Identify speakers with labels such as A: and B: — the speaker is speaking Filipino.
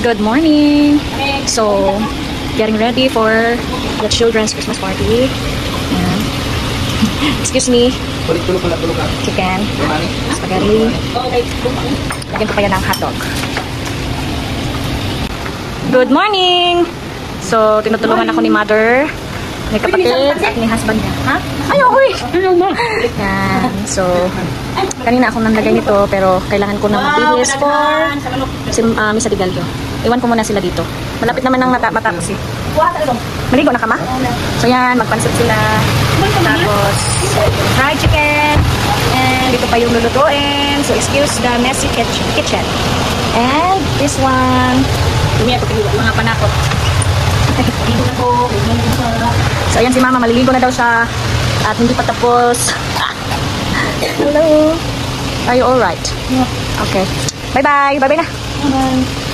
A: Good morning! So, getting ready for the children's Christmas party. Ayan. Excuse me. Chicken. Spaghetti. Lagyan ko pa yan ng hotdog. Good morning! So, tinutulungan ako ni mother, ni kapatid, at ni husband niya. Ha? Ay, okay! Yan. So, kanina ako nalagay nito, pero kailangan ko na magbihis for si Miss Adigalio. Iwan ko muna sila dito. Malapit naman ng matapos eh. Maligo na ka, ma? So, yan. Magpansit sila. Tapos, fried chicken. And dito pa yung lulutuin. So, excuse the messy kitchen. And this one. Dumi ako mga panakot. So, ayan si mama. Maliligo na daw siya. At hindi pa tapos. Hello. Are you alright? Yeah. Okay. Bye-bye. Bye-bye na. Bye-bye.